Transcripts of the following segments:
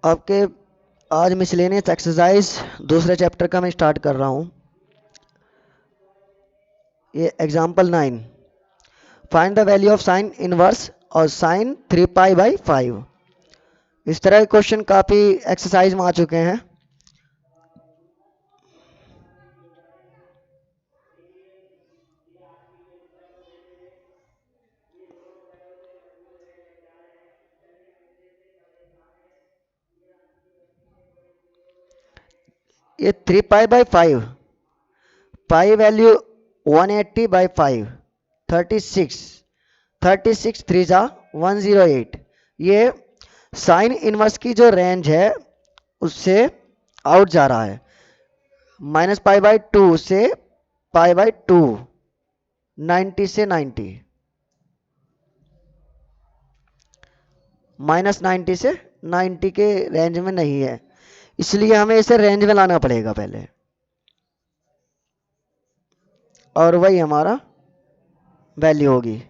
आपके आज miscellaneous exercise दूसरे चैप्टर का मैं स्टार्ट कर रहा हूँ। ये example 9, find the value of sine inverse और साइन 3π/5। इस तरह के क्वेश्चन काफ़ी एक्सरसाइज में आ चुके हैं। ये 3π/5, पाई वैल्यू 180/5, 36, 36 3 जा 108। ये साइन इनवर्स की जो रेंज है उससे आउट जा रहा है। -π/2 से π/2, 90 से 90, -90 से 90 के रेंज में नहीं है, इसलिए हमें इसे रेंज में लाना पड़ेगा पहले, और वही हमारा वैल्यू होगी।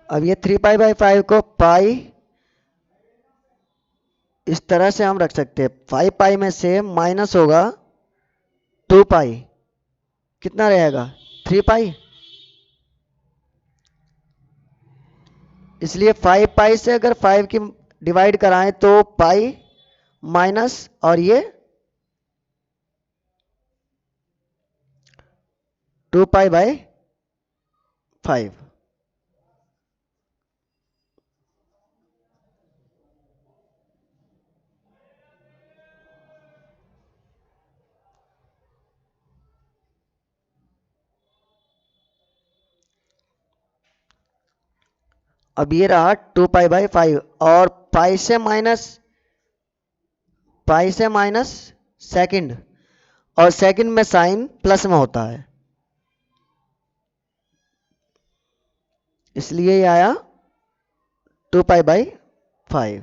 अब ये 3π/5 को पाई इस तरह से हम रख सकते हैं। 5π में से माइनस होगा 2π, कितना रहेगा 3π। इसलिए 5π से अगर 5 की डिवाइड कराएं तो पाई माइनस और ये 2π/5। अब ये रहा 2π/5 और पाई से माइनस सेकंड, और सेकंड में साइन प्लस में होता है, इसलिए ये आया 2π/5।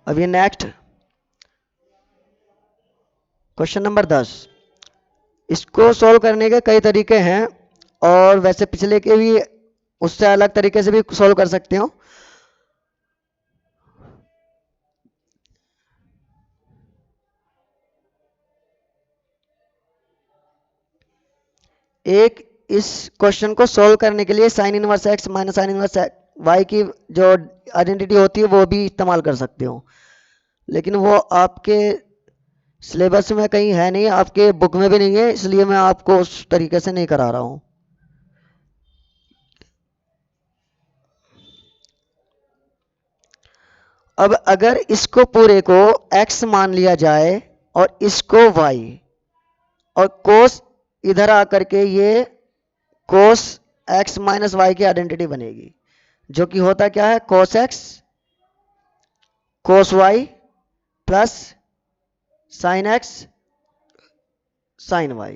अब ये नेक्स्ट क्वेश्चन नंबर 10। इसको सॉल्व करने के कई तरीके हैं, और वैसे पिछले के भी उससे अलग तरीके से भी सॉल्व कर सकते हो। एक इस क्वेश्चन को सॉल्व करने के लिए sine inverse x minus sine inverse y की जो आइडेंटिटी होती है वो भी इस्तेमाल कर सकते हो, लेकिन वो आपके सिलेबस में कहीं है नहीं, आपके बुक में भी नहीं है, इसलिए मैं आपको उस तरीके से नहीं करा रहा हूं। अब अगर इसको पूरे को x मान लिया जाए और इसको y, और कोस इधर आकर के ये कोस x माइनस वाई की आइडेंटिटी बनेगी, जो कि होता क्या है cos x cos y plus sine x sine y।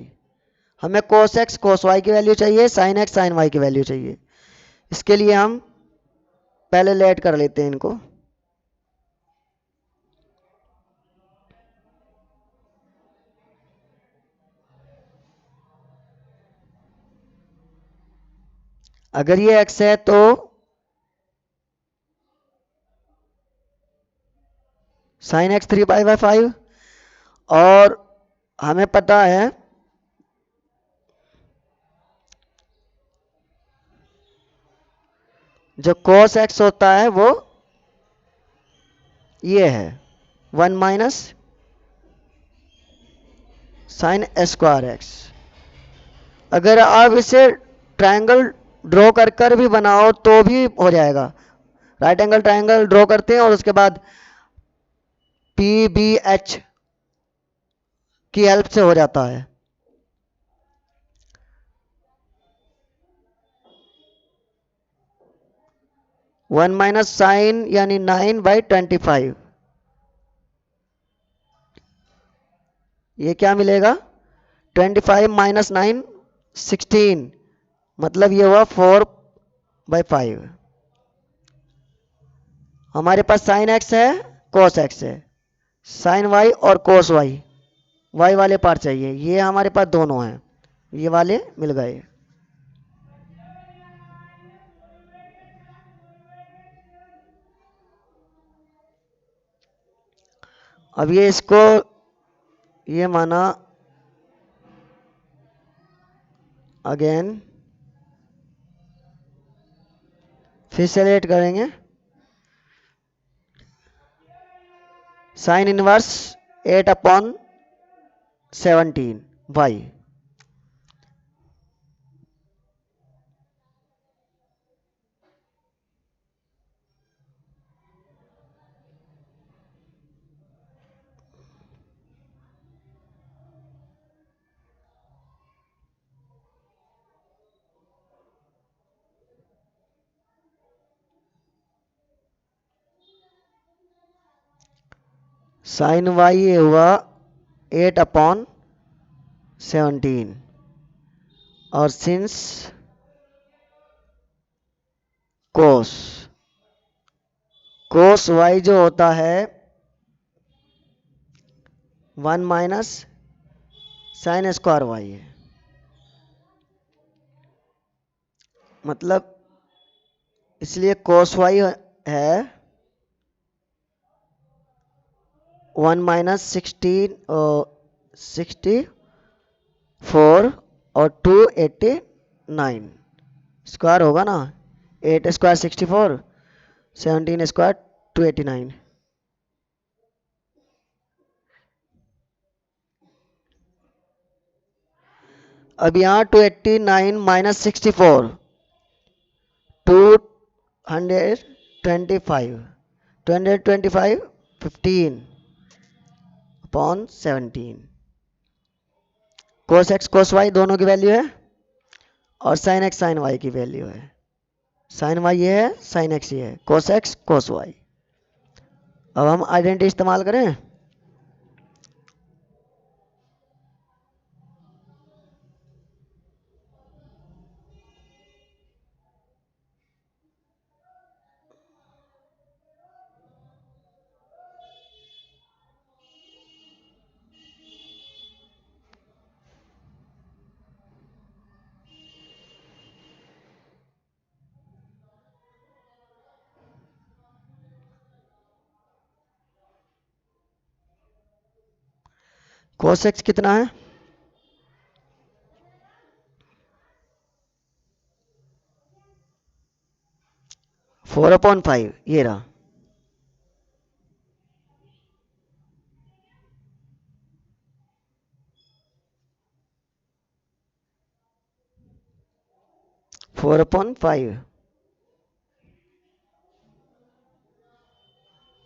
हमें कोस x कोस y की वैल्यू चाहिए, साइन x साइन y की वैल्यू चाहिए। इसके लिए हम पहले लेट कर लेते हैं इनको। अगर ये x है तो साइन x 3π/5, और हमें पता है जो cos x होता है वो ये है 1 माइनस साइन स्क्वायर एक्स। अगर आप इसे ट्रायंगल ड्रॉ कर कर भी बनाओ तो भी हो जाएगा। राइट एंगल ट्रायंगल ड्रॉ करते हैं और उसके बाद पी बी एच की हेल्प से हो जाता है। वन माइनस साइन यानी 9/25, ये क्या मिलेगा? 25 माइनस 9 16, मतलब ये हुआ 4/5। हमारे पास साइन एक्स है, कॉस एक्स है, साइन वाई और कोस वाई, वाई वाले पार्ट चाहिए। ये हमारे पास दोनों हैं, ये वाले मिल गए। अब ये इसको ये माना अगेन, फिर से लेट करेंगे। Sine inverse 8/17 y. Sine y ये हुआ 8/17, और सिंस कोस कोस वाई जो होता है 1 माइनस साइन स्क्वायर वाई है। मतलब इसलिए कोस वाई है 1 माइनस 64 और 289 स्क्वायर होगा ना। 8 स्क्वायर 64, 17 स्क्वायर 289। अब यहाँ 289 minus 64 225 225 15/17। Cos x cos y दोनों की वैल्यू है और साइन एक्स साइन वाई की वैल्यू है। साइन वाई ये है, साइन एक्स ये है, कोस एक्स कोस वाई। अब हम आइडेंटिटी इस्तेमाल करें। कोस एक्स कितना है? 4/5, ये रहा। फोर अपॉन फाइव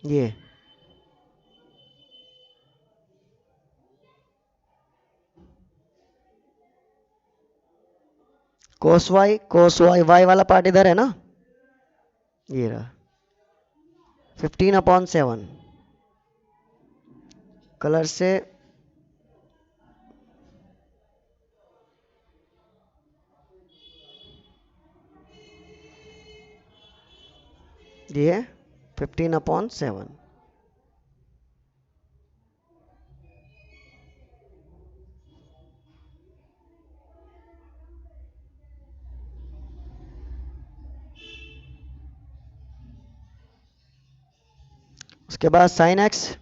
ये कोस वाई वाई वाला पार्ट इधर है ना, ये रहा 15/7। कलर से ये 15/7। उसके बाद साइन एक्स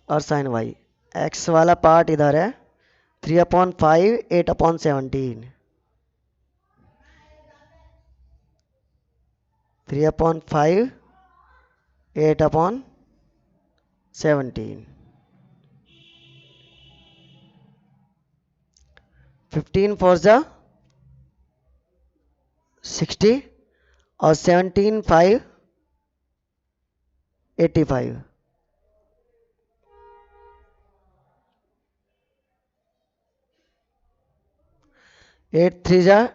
और साइन वाई। एक्स वाला पार्ट इधर है 3/5 8/17। 3/5 8/17 17, 15 4 जा 60 और 17 5 85, 8 3 जा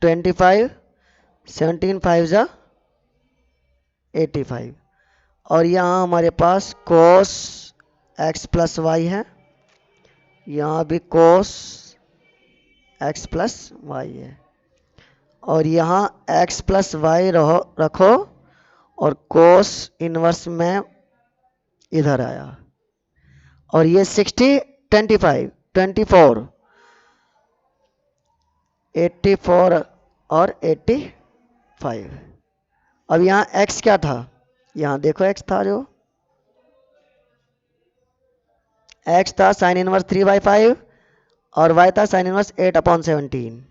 25, 17 5 जा 85 और यहाँ हमारे पास cos x प्लस वाई है, यहाँ भी cos x प्लस वाई है और यहाँ x प्लस वाई रखो और cos इनवर्स में इधर आया और ये 60 25 24 84 और 85। अब यहाँ x क्या था, यहाँ देखो x था जो x था साइन इनवर्स 3/5 और y था sign inverse 8/17।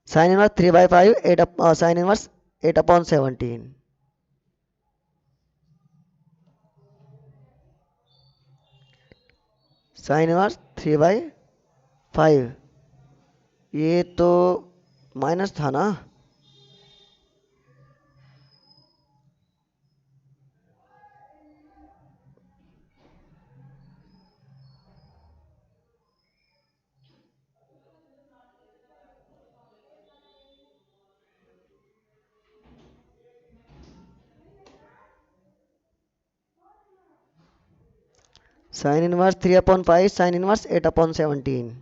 Sign inverse 3/5 sine inverse 8/17। Sign inverse 3/5 ये तो माइनस था ना, साइन इनवर्स 3/5 साइन इनवर्स 8/17।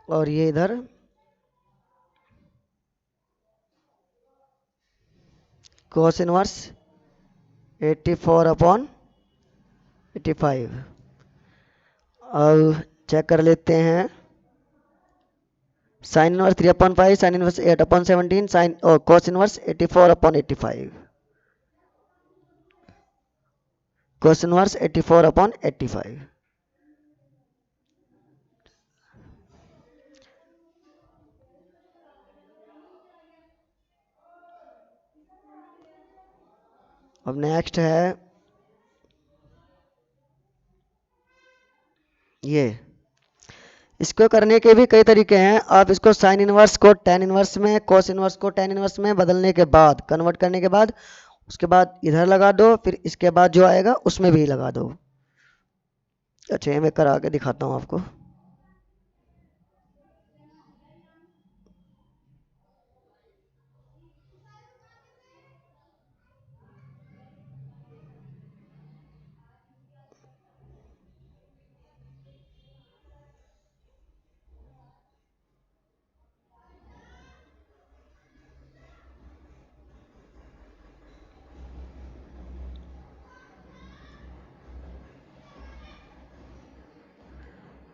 और ये इधर cos इनवर्स 84/85। अब चेक कर लेते हैं, sine inverse 3/5 sine inverse 8/17 sine और cos इनवर्स 84/85, cos इनवर्स 84/85। अब नेक्स्ट है ये, इसको करने के भी कई तरीके हैं। आप इसको साइन इनवर्स को tan इनवर्स में, cos इनवर्स को tan इनवर्स में बदलने के बाद, कन्वर्ट करने के बाद उसके बाद इधर लगा दो, फिर इसके बाद जो आएगा उसमें भी लगा दो। अच्छा ये मैं करा के दिखाता हूँ आपको।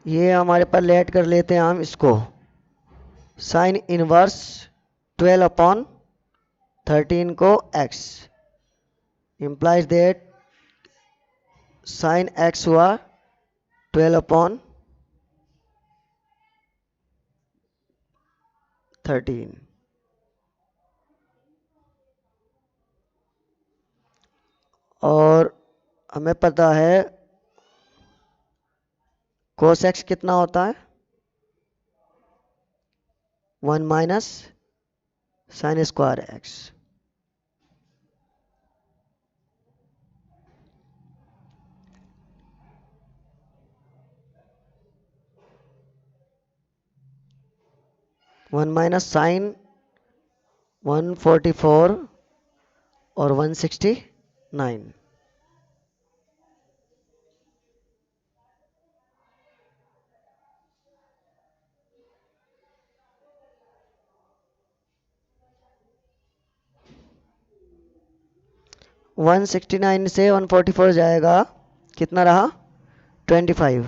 ये हमारे पर लेट कर लेते हैं हम इसको, साइन इनवर्स 12/13 को x implies that sine x हुआ 12/13 और हमें पता है cos x कितना होता है, 1 minus sine square x. One minus sine 144 और 169। वन 169 से 144 जाएगा, कितना रहा 25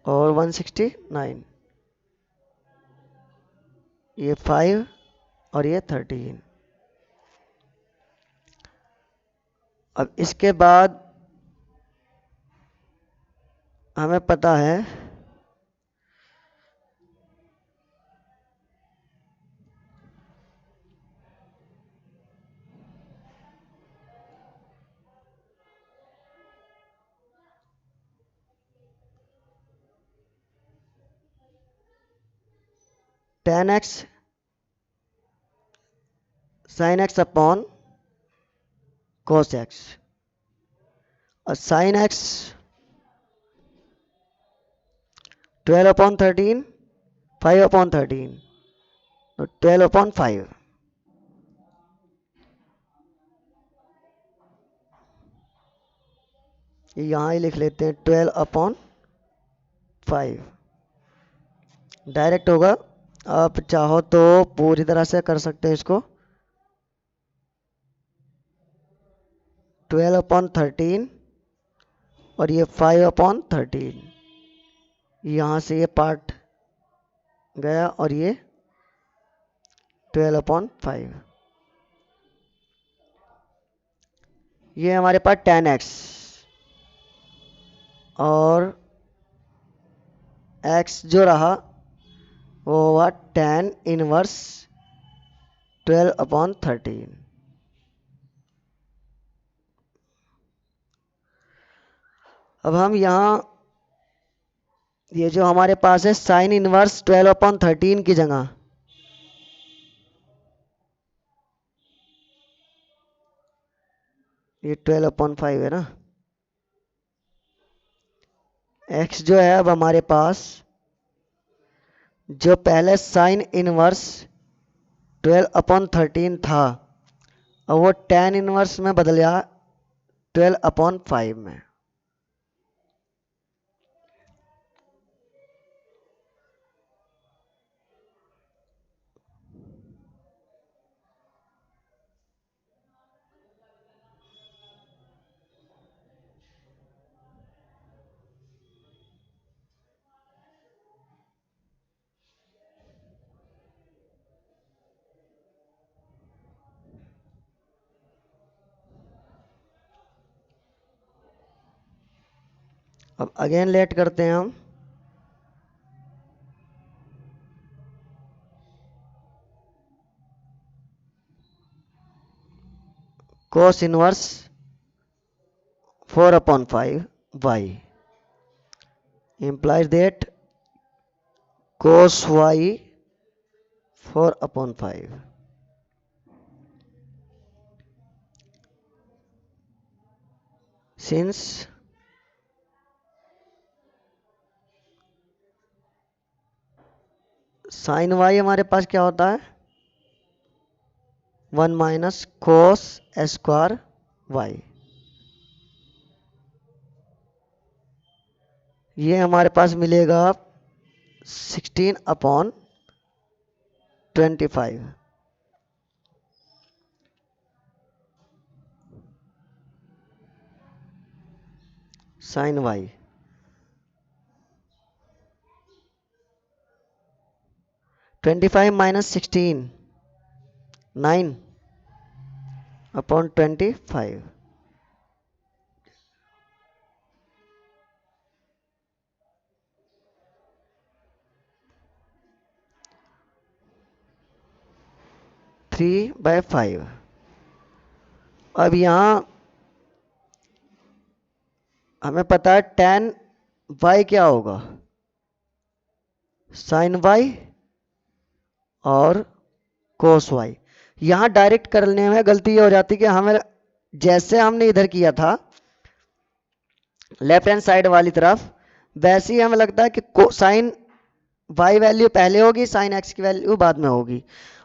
और 169, ये 5 और ये 13। अब इसके बाद हमें पता है tan x sin x upon cos x, और sin x 12/13, 5/13, तो 12/5। यहाँ ही लिख लेते हैं 12/5, डायरेक्ट होगा। आप चाहो तो पूरी तरह से कर सकते हैं इसको, 12/13 और ये 5/13, यहाँ से ये पार्ट गया और ये 12/5। ये हमारे पास tan x और x जो रहा वो हुआ tan इनवर्स 12/13। अब हम यहाँ ये जो हमारे पास है साइन इनवर्स 12/13 की जगह ये 12/5 है ना। x जो है अब हमारे पास जो पहले साइन इनवर्स 12/13 था, अब वो tan इनवर्स में बदल गया 12/5 में। अब अगेन लेट करते हैं हम, cos inverse 4/5 y implies that cos y 4/5, since sin y हमारे पास क्या होता है 1 माइनस cos स्क्वायर y, ये हमारे पास मिलेगा 16/25 sin y। 25 minus 16 9/25, three by 5। अब यहाँ हमें पता है tan y क्या होगा sin y और cos y। यहाँ डायरेक्ट करने में गलती ये हो जाती है कि हमें जैसे हमने इधर किया था लेफ्ट हैंड साइड वाली तरफ, वैसे ही हमें लगता है कि साइन y वैल्यू पहले होगी, साइन x की वैल्यू बाद में होगी,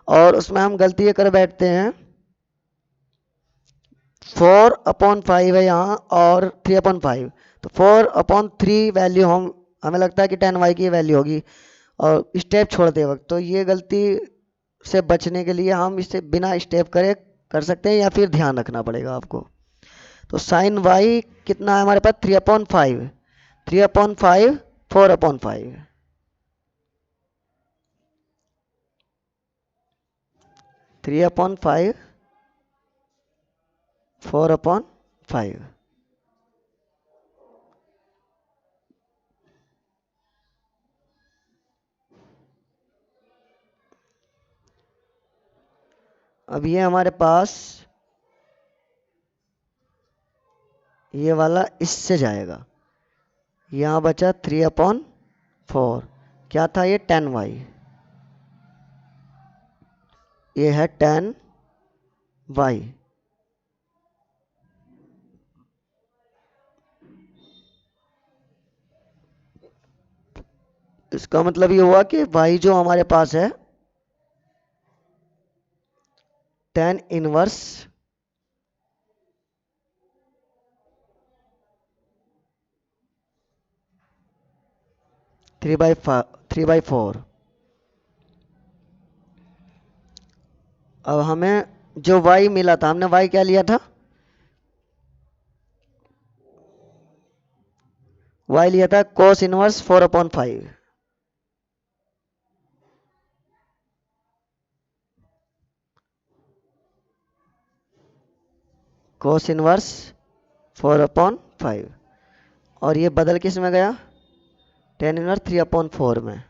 और उसमें हम गलती ये कर बैठते हैं 4/5 है यहाँ और 3/5, तो 4/3 वैल्यू हमें लगता है कि tan y की वैल्यू होगी, और स्टेप छोड़ते वक्त। तो ये गलती से बचने के लिए हम इसे बिना स्टेप करे कर सकते हैं, या फिर ध्यान रखना पड़ेगा आपको। तो साइन y कितना है हमारे पास 3/5, 3/5 4/5, 3/5 4/5, 5। अब ये हमारे पास ये वाला इससे जाएगा, यहाँ बचा 3/4। क्या था ये? 10y। ये है 10y। इसका मतलब ये हुआ कि y जो हमारे पास है 10 इनवर्स 3/4। अब हमें जो y मिला था, हमने y क्या लिया था? y लिया था cos इनवर्स 4/5। cos inverse 4/5। और ये बदल किस में गया? 10 इनवर्स 3/4 में।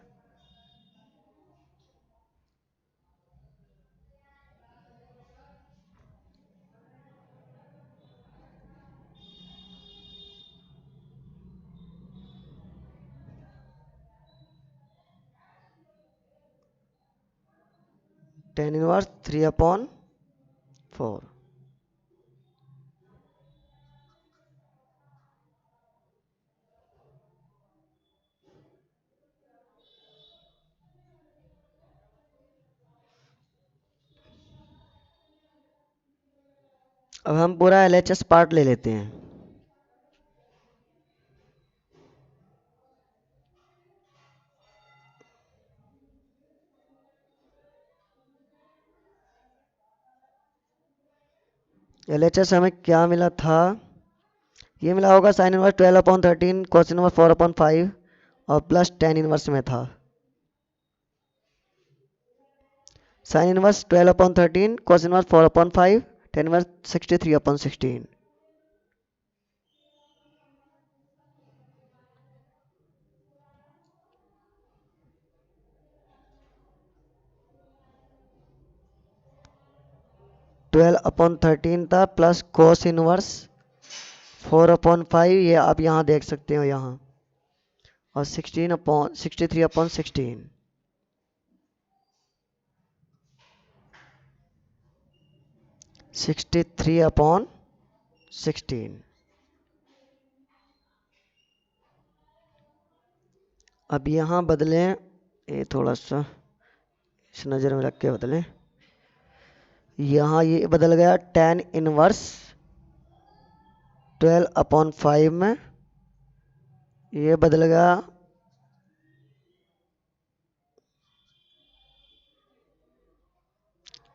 Tan inverse 3/4। अब हम पूरा LHS पार्ट ले लेते हैं। LHS हमें क्या मिला था? ये मिला होगा साइन इनवर्स 12/13 cos इनवर्स 4/5 और प्लस 10 इनवर्स में था। Sine inverse 12/13 cos inverse 4/5 10 inverse 63/16। 12/13 था प्लस cos इनवर्स 4/5, ये आप यहाँ देख सकते हो यहाँ, और 63/16। 63/16। अब यहाँ बदलें, ये थोड़ा सा इस नज़र में रख के बदलें। यहाँ ये बदल गया 10 इनवर्स 12/5 में, ये बदल गया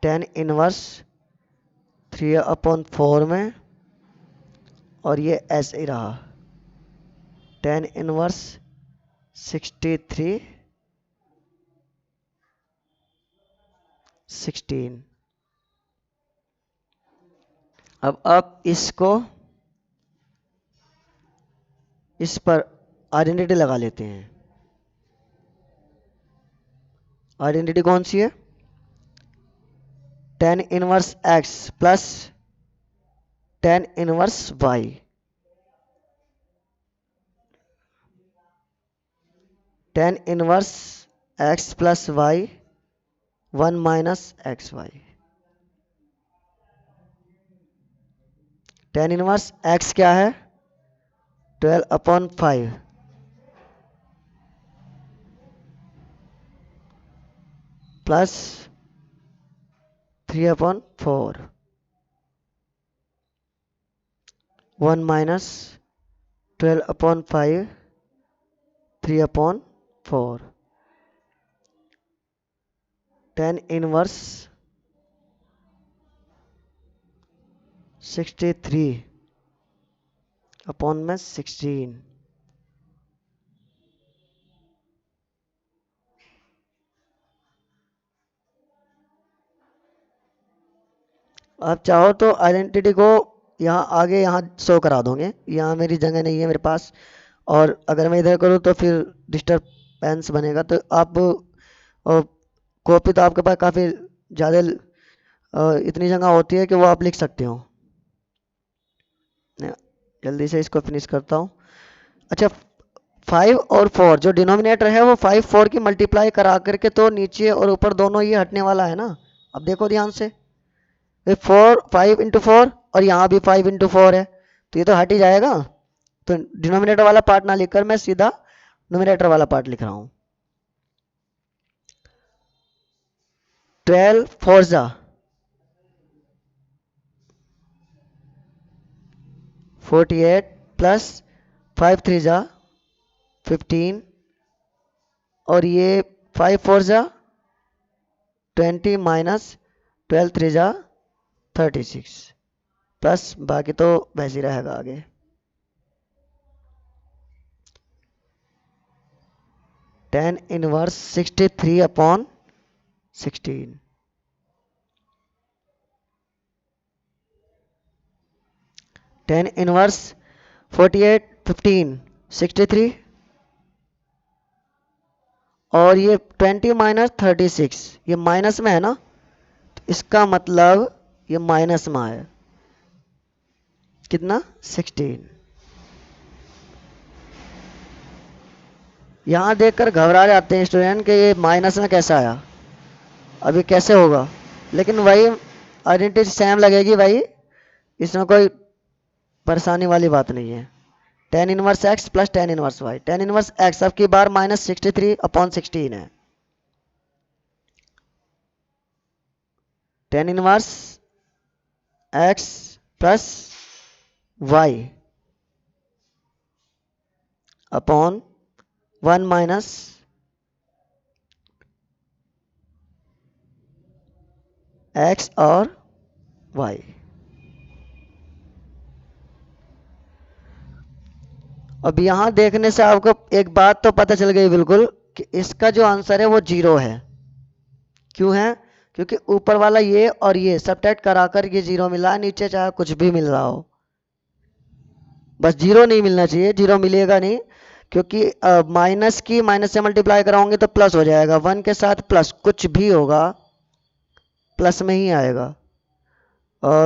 10 इनवर्स 3/4 में, और ये ऐसे ही रहा 10 इनवर्स 63/16। अब आप इसको इस पर आइडेंटिटी लगा लेते हैं। आइडेंटिटी कौन सी है? 10 inverse x plus 10 inverse y। 10 inverse x plus y 1 minus x y. 10 inverse x क्या है? 12/5 प्लस 3/4 1 माइनस 12/5 3/4। 10 इनवर्स 63/16। आप चाहो तो आइडेंटिटी को यहाँ आगे यहाँ शो करा दोगे, यहाँ मेरी जगह नहीं है मेरे पास, और अगर मैं इधर करूँ तो फिर डिस्टर्बेंस बनेगा। तो आप कॉपी तो आपके पास काफ़ी ज़्यादा इतनी जगह होती है कि वो आप लिख सकते हो। जल्दी से इसको फिनिश करता हूँ। अच्छा, 5 और 4 जो डिनोमिनेटर है वो 5 4 की मल्टीप्लाई करा करके तो नीचे और ऊपर दोनों ये हटने वाला है ना। अब देखो ध्यान से, 5 इंटू 4 और यहाँ भी 5 इंटू 4 है, तो ये तो हट ही जाएगा। तो डिनोमिनेटर वाला पार्ट ना लिखकर मैं सीधा नोमिनेटर वाला पार्ट लिख रहा हूँ। 12 4 जा 48 प्लस 5 3 जा 15, और ये 5 4 जा 20 माइनस 12 3 जा 36, प्लस बाकी तो वैसे ही रहेगा आगे। tan इनवर्स 63/16, tan इनवर्स 48 15 63, और ये 20 माइनस 36, ये माइनस में है ना, तो इसका मतलब ये माइनस में है कितना 16। यहाँ देखकर घबरा जाते हैं स्टूडेंट कि ये माइनस में कैसा आया, अभी कैसे होगा, लेकिन वही आइडेंटिटी सेम लगेगी भाई, इसमें कोई परेशानी वाली बात नहीं है। tan inverse x plus tan inverse y, tan inverse x अब की बार माइनस 63/16 है। tan inverse x plus y upon 1 minus x और y। अब यहाँ देखने से आपको एक बात तो पता चल गई बिल्कुल कि इसका जो आंसर है वो 0 है। क्यों है? क्योंकि ऊपर वाला ये और ये सब्ट्रैक्ट कराकर ये 0 मिला, नीचे चाहे कुछ भी मिल रहा हो, बस 0 नहीं मिलना चाहिए। 0 मिलेगा नहीं, क्योंकि माइनस की माइनस से मल्टीप्लाई कराओगे तो प्लस हो जाएगा, 1 के साथ प्लस कुछ भी होगा प्लस में ही आएगा,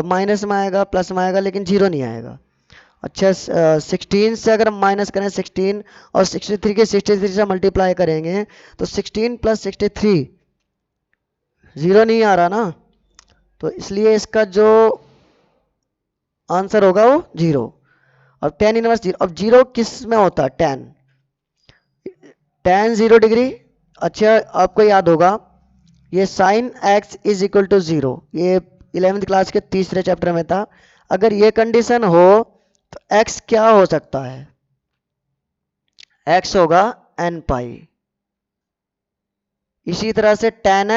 माइनस में आएगा प्लस में आएगा, लेकिन 0 नहीं आएगा। अच्छा, 16 से अगर हम माइनस करें 16 और 63 के 63 से मल्टीप्लाई करेंगे तो 16 प्लस 63 0 नहीं आ रहा ना, तो इसलिए इसका जो आंसर होगा वो 0। और tan इनवर्स 0, अब 0 किस में होता है? tan 0 degree. अच्छा, आपको याद होगा ये sine x is equal to 0, ये 11th क्लास के तीसरे चैप्टर में था। अगर ये कंडीशन हो तो x क्या हो सकता है? x होगा n पाई। इसी तरह से tan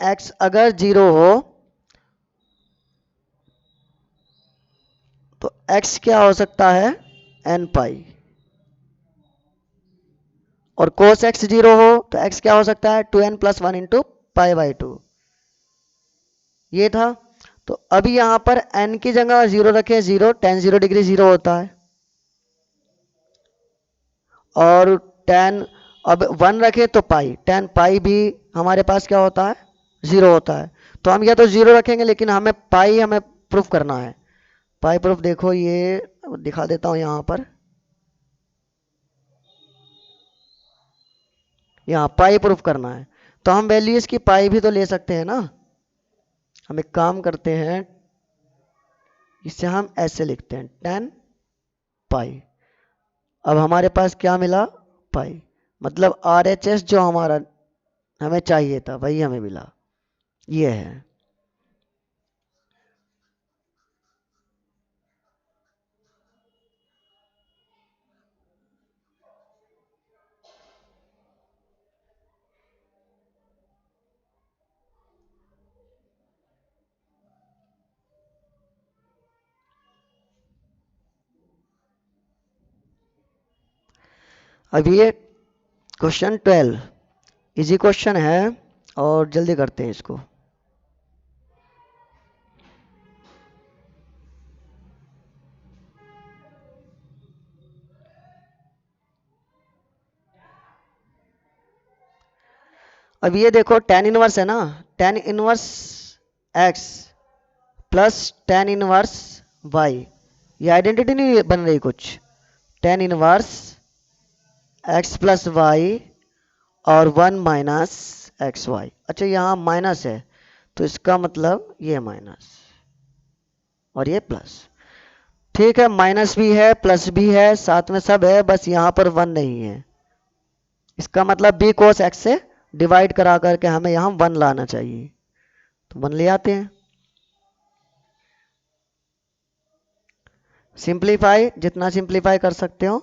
x अगर 0 हो तो x क्या हो सकता है? n पाई। और cos x 0 हो तो x क्या हो सकता है? 2n plus 1 into pi by 2। ये था। तो अभी यहां पर n की जगह 0 रखे, 0 tan 0 डिग्री 0 होता है, और tan अब 1 रखे तो पाई, tan पाई भी हमारे पास क्या होता है? 0 होता है। तो हम या तो 0 रखेंगे, लेकिन हमें पाई हमें प्रूफ करना है। पाई प्रूफ देखो, ये दिखा देता हूं यहां पर, यहाँ पाई प्रूफ करना है, तो हम वैल्यू इसकी पाई भी तो ले सकते हैं ना। हम एक काम करते हैं, इसे हम ऐसे लिखते हैं tan पाई। अब हमारे पास क्या मिला? पाई। मतलब RHS जो हमारा हमें चाहिए था वही हमें मिला, ये है। अब ये क्वेश्चन 12 इजी क्वेश्चन है, और जल्दी करते हैं इसको। अब ये देखो टेन इनवर्स है ना, tan inverse x plus tan inverse y, ये आइडेंटिटी नहीं बन रही कुछ, tan inverse x plus y और वन माइनस एक्स वाई। अच्छा यहाँ माइनस है तो इसका मतलब ये माइनस और ये प्लस। ठीक है, माइनस भी है प्लस भी है साथ में सब है, बस यहाँ पर वन नहीं है। इसका मतलब बी कोस एक्स से डिवाइड करा करके हमें यहाँ वन लाना चाहिए, तो वन ले आते हैं। सिंप्लीफाई, जितना सिंप्लीफाई कर सकते हो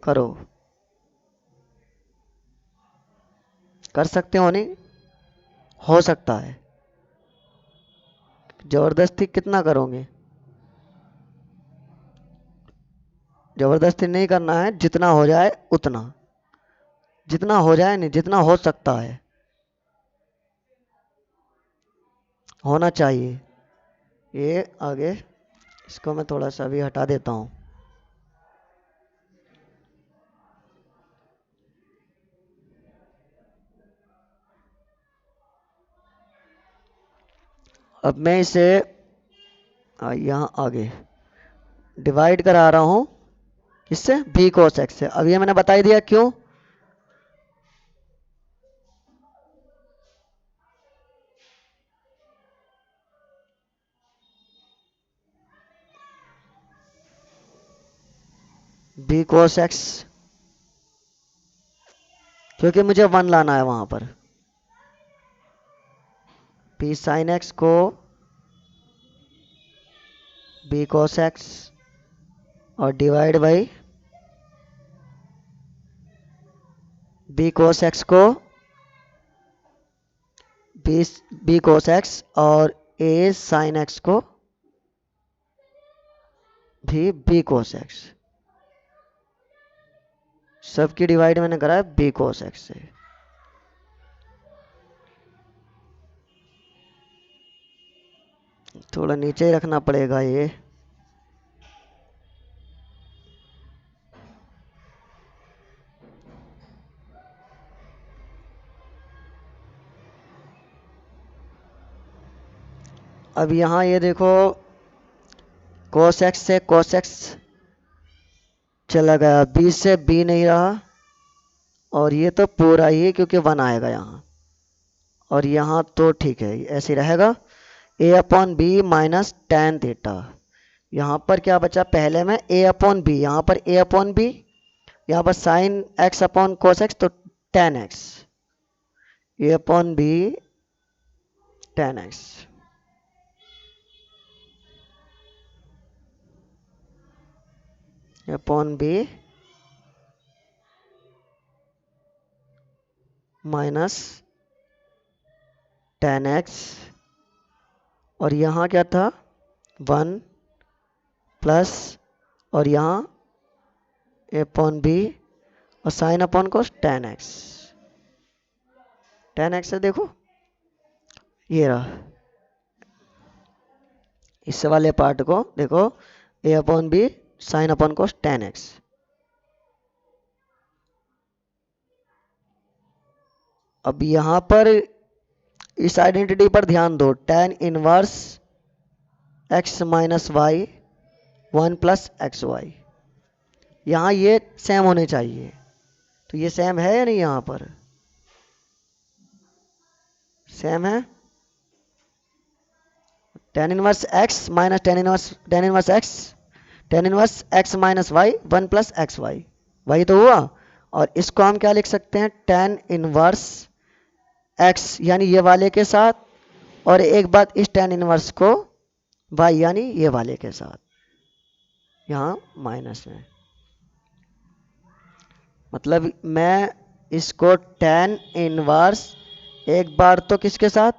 करो, कर सकते हो नहीं, हो सकता है, जबरदस्ती कितना करोगे, जबरदस्ती नहीं करना है, जितना हो जाए उतना, जितना हो जाए नहीं, जितना हो सकता है होना चाहिए। ये आगे इसको मैं थोड़ा सा भी हटा देता हूँ। अब मैं इसे यहाँ आगे डिवाइड करा रहा हूँ, किससे, बी कोस एक्स से। अब ये मैंने बता ही दिया क्यों, बी कोस एक्स, क्योंकि मुझे वन लाना है वहां पर। पी साइन एक्स को बी कोस एक्स और divide by b cos x को बी बी कोस एक्स और ए साइन एक्स को भी बी कोस एक्स, सबकी डिवाइड मैंने करा है बी कोस एक्स से। थोड़ा नीचे ही रखना पड़ेगा ये, अब यहाँ ये देखो कोस एक्स से कोस एक्स चला गया, बी से बी नहीं रहा, और ये तो पूरा ही है क्योंकि वन आएगा यहाँ, और यहाँ तो ठीक है ऐसे ही रहेगा, a upon b minus tan theta. यहाँ पर क्या बचा, पहले में ए अपॉन बी, यहाँ पर ए अपॉन बी, यहाँ पर sin x upon cos x, तो tan x, a upon b tan x. Upon b minus tan x, और यहाँ क्या था वन प्लस, और यहाँ ए अपॉन बी और sin upon cos tan x, tan x से देखो ये रहा, इस वाले पार्ट को देखो, a upon b sin upon cos tan x. अब यहां पर इस आइडेंटिटी पर ध्यान दो, tan inverse x minus y one plus x y, यहां ये सेम होने चाहिए, तो ये सेम है या नहीं, यहां पर सेम है, tan inverse x minus tan inverse x minus y one plus x y, वही तो हुआ। और इसको हम क्या लिख सकते हैं, टेन इनवर्स एक्स यानी ये वाले के साथ, और एक बात इस टेन इनवर्स को वाई यानी ये वाले के साथ, यहाँ माइनस में, मतलब मैं इसको टेन इनवर्स एक बार तो किसके साथ,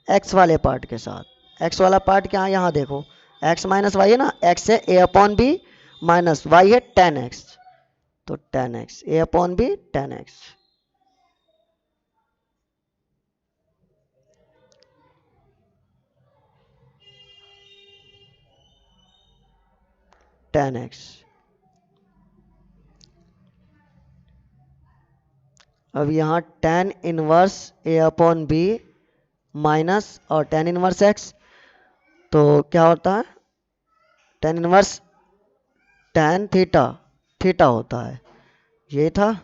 एक्स वाले पार्ट के साथ, एक्स वाला पार्ट क्या है यहाँ देखो, एक्स माइनस वाई है ना, एक्स है a upon b minus y है टेन एक्स, तो tan x a upon b tan x, tan x. अब यहाँ tan inverse a upon b minus और tan इनवर्स x, तो क्या होता है tan inverse tan theta, theta होता है, ये था।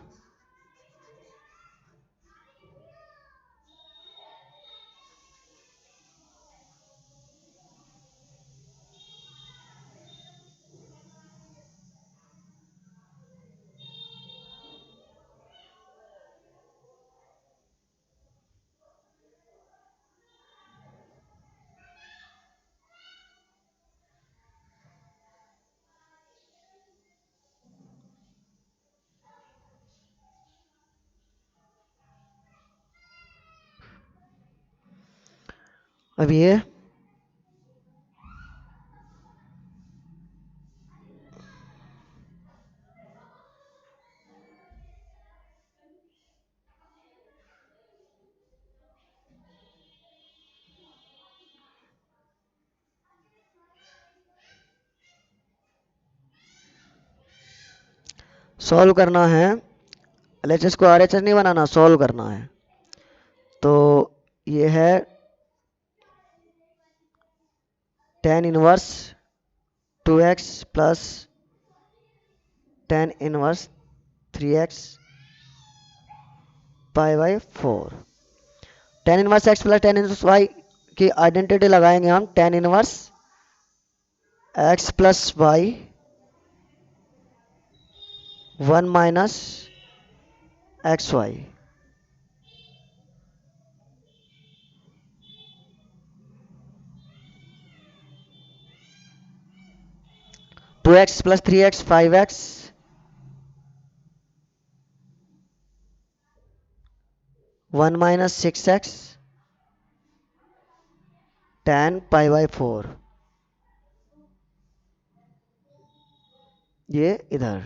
अब ये सॉल्व करना है, एलएचएस को आरएचएस नहीं बनाना, सॉल्व करना है। तो ये है tan inverse 2x plus tan inverse 3x pi by 4। tan inverse x plus tan inverse y की आइडेंटिटी लगाएंगे हम, tan inverse x plus y 1 minus x y. Two x plus 3x 5x 1 minus 6x tan pi by 4, ये इधर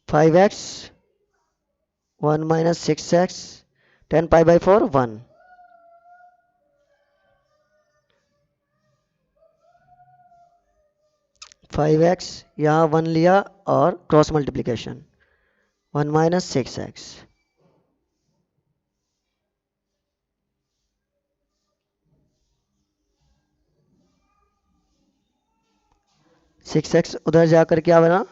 5x 1 minus 6x tan pi by 4 1। 5x यहाँ 1 लिया और cross multiplication 1 minus 6x। Six x उधर जाकर क्या बना,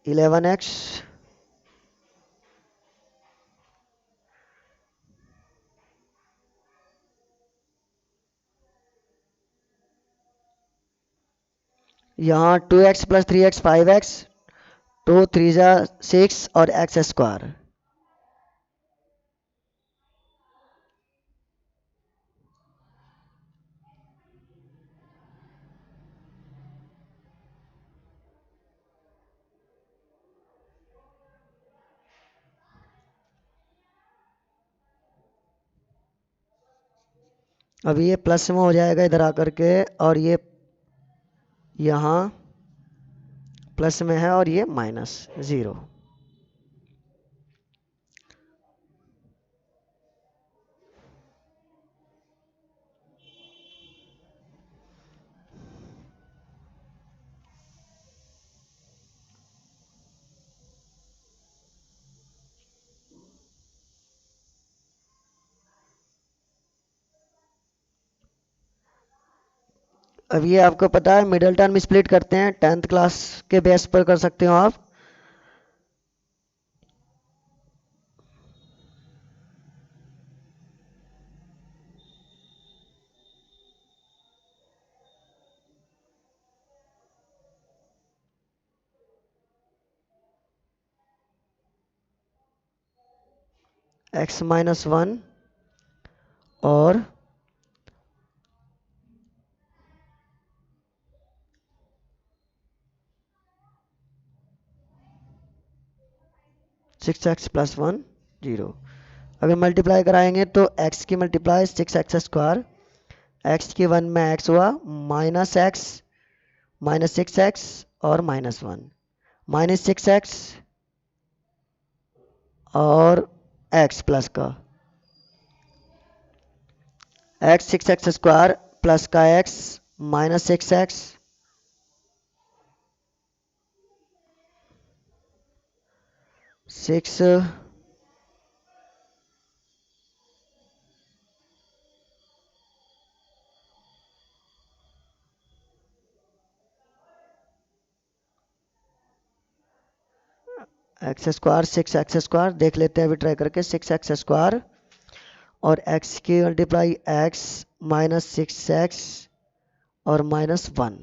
eleven x यहाँ 2x प्लस 3x 5x 2 3 जा 6 और एक्स स्क्वायर। अब ये प्लस में हो जाएगा इधर आकर के, और ये यहाँ प्लस में है और ये माइनस 0। अब ये आपको पता है मिडिल टर्म स्प्लिट करते हैं, 10th क्लास के बेस पर कर सकते हो आप। x माइनस 1 और सिक्स एक्स प्लस 1 0। अगर मल्टीप्लाई कराएंगे तो x की मल्टीप्लाई 6x स्क्वायर, x की 1 में x हुआ माइनस एक्स माइनस 6x और माइनस 1 माइनस 6x और एक्स प्लस का एक्स 6x² प्लस का x minus 6x 6 x² 6x² देख लेते हैं अभी ट्राई करके 6x² और x की मल्टीप्लाई x माइनस 6x और माइनस 1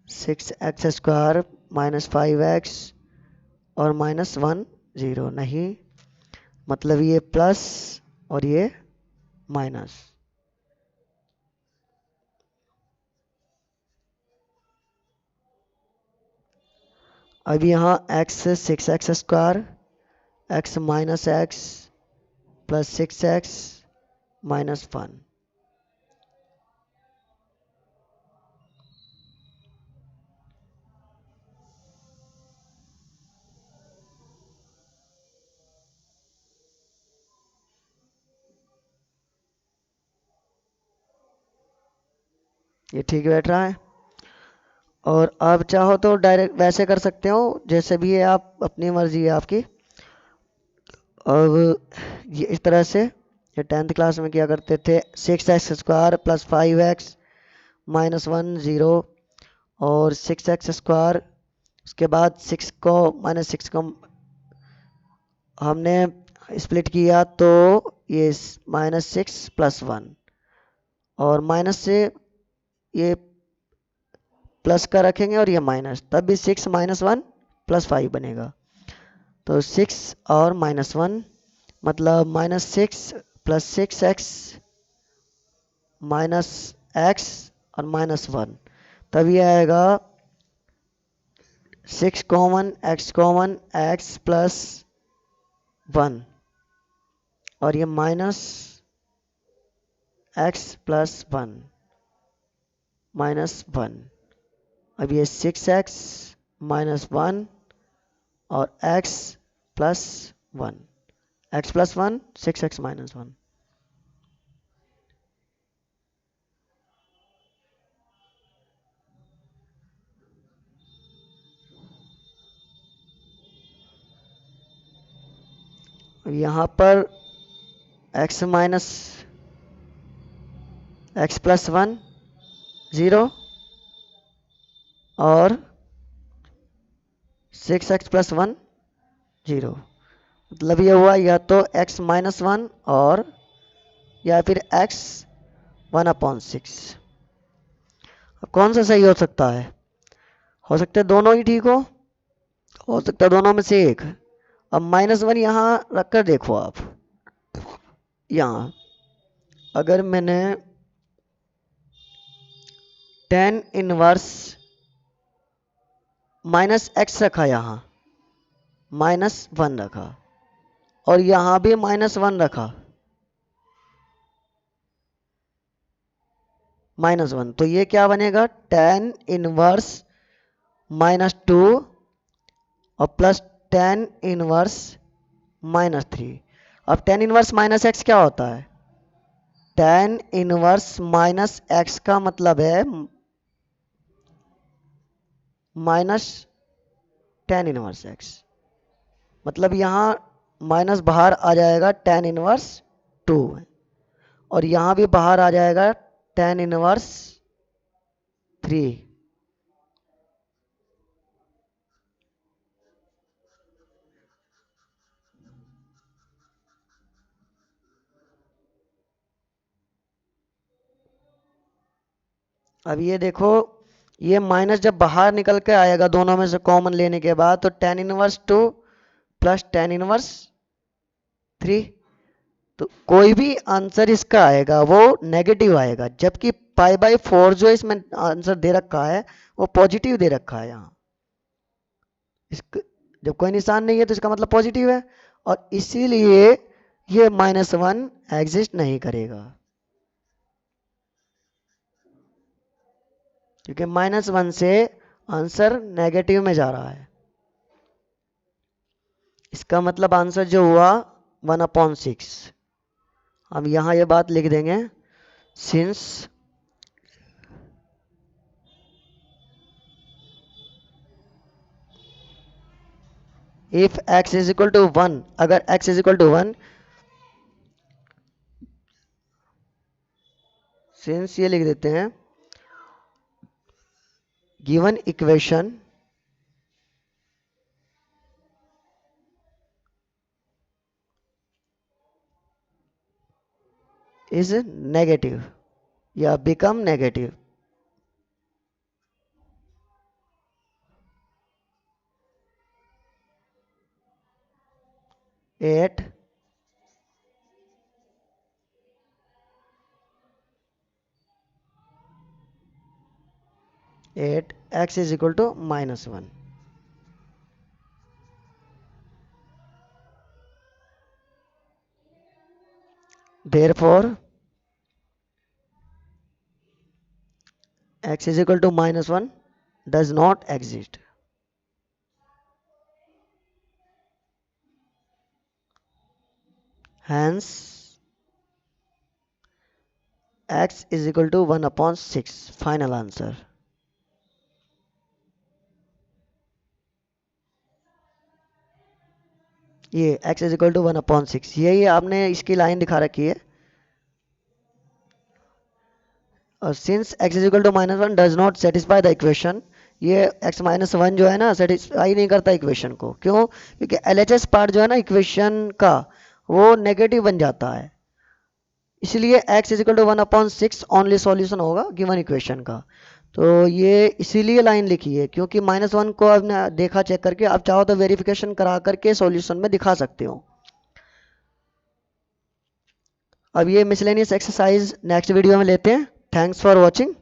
6x² माइनस 5x और माइनस 1 0 नहीं, मतलब ये प्लस और ये माइनस। अब यहाँ x 6x² x minus x plus 6x minus 1 ये ठीक बैठ रहा है। और आप चाहो तो डायरेक्ट वैसे कर सकते हो, जैसे भी है, आप अपनी मर्जी है आपकी। अब ये इस तरह से ये 10th क्लास में क्या करते थे, 6x² प्लस 5x माइनस 1 0 और 6x², उसके बाद 6 को माइनस 6 को हमने स्प्लिट किया तो ये माइनस 6 प्लस 1 और माइनस से ये प्लस का रखेंगे और ये माइनस, तब भी 6 माइनस 1 प्लस 5 बनेगा। तो 6 और माइनस 1 मतलब minus 6 plus 6x minus x और माइनस 1, तब ये आएगा 6 कॉमन x प्लस 1 और ये माइनस x प्लस 1 माइनस 1। अब ये 6x माइनस 1 और x plus 1, x plus 1 6x minus 1। यहाँ पर x माइनस x प्लस 1 0 और 6x प्लस 1 0, मतलब ये हुआ या तो x माइनस 1 और या फिर x 1/6। अब कौन सा सही हो सकता है? हो सकता है दोनों ही ठीक हो सकता है दोनों में से एक। अब माइनस 1 यहाँ रखकर देखो आप, यहाँ अगर मैंने 10 इनवर्स माइनस x रखा, यहाँ माइनस 1 रखा और यहाँ भी माइनस 1 रखा माइनस 1, तो ये क्या बनेगा 10 इनवर्स माइनस 2 और प्लस 10 इनवर्स माइनस 3। अब 10 इनवर्स माइनस x क्या होता है? 10 इनवर्स माइनस x का मतलब है माइनस 10 इनवर्स x, मतलब यहाँ माइनस बाहर आ जाएगा 10 इनवर्स 2 और यहाँ भी बाहर आ जाएगा 10 इनवर्स 3। अब ये देखो, ये माइनस जब बाहर निकल के आएगा दोनों में से कॉमन लेने के बाद, तो 10 इनवर्स 2 प्लस 10 इनवर्स 3, तो कोई भी आंसर इसका आएगा वो नेगेटिव आएगा, जबकि π/4 जो इसमें आंसर दे रखा है वो पॉजिटिव दे रखा है। यहाँ इसका जब कोई निशान नहीं है तो इसका मतलब पॉजिटिव है, और इसीलिए ये -1 एग्जिस्ट नहीं करेगा, क्योंकि -1 से आंसर नेगेटिव में जा रहा है। इसका मतलब आंसर जो हुआ 1/6। हम यहाँ ये बात लिख देंगे, since if x is equal to 1, अगर x is equal to 1, since ये लिख देते हैं, गिवन इक्वेशन इज नेगेटिव या become negative, at x is equal to -1. Therefore, x is equal to -1 does not exist. Hence, x is equal to 1/6. Final answer. ये x is equal to 1/6, यही आपने इसकी line दिखा रखी है। और since x is equal to -1 does not satisfy the equation, ये x -1 जो है ना सेटिस्फाई नहीं करता इक्वेशन को। क्यों? क्योंकि LHS पार्ट जो है ना इक्वेशन का वो नेगेटिव बन जाता है, इसलिए x is equal to 1/6 only solution होगा गिवन इक्वेशन का। तो ये इसीलिए लाइन लिखी है, क्योंकि -1 को आपने देखा चेक करके, आप चाहो तो वेरिफिकेशन करा करके सॉल्यूशन में दिखा सकते हो। अब ये मिसलेनियस एक्सरसाइज नेक्स्ट वीडियो में लेते हैं। Thanks for watching.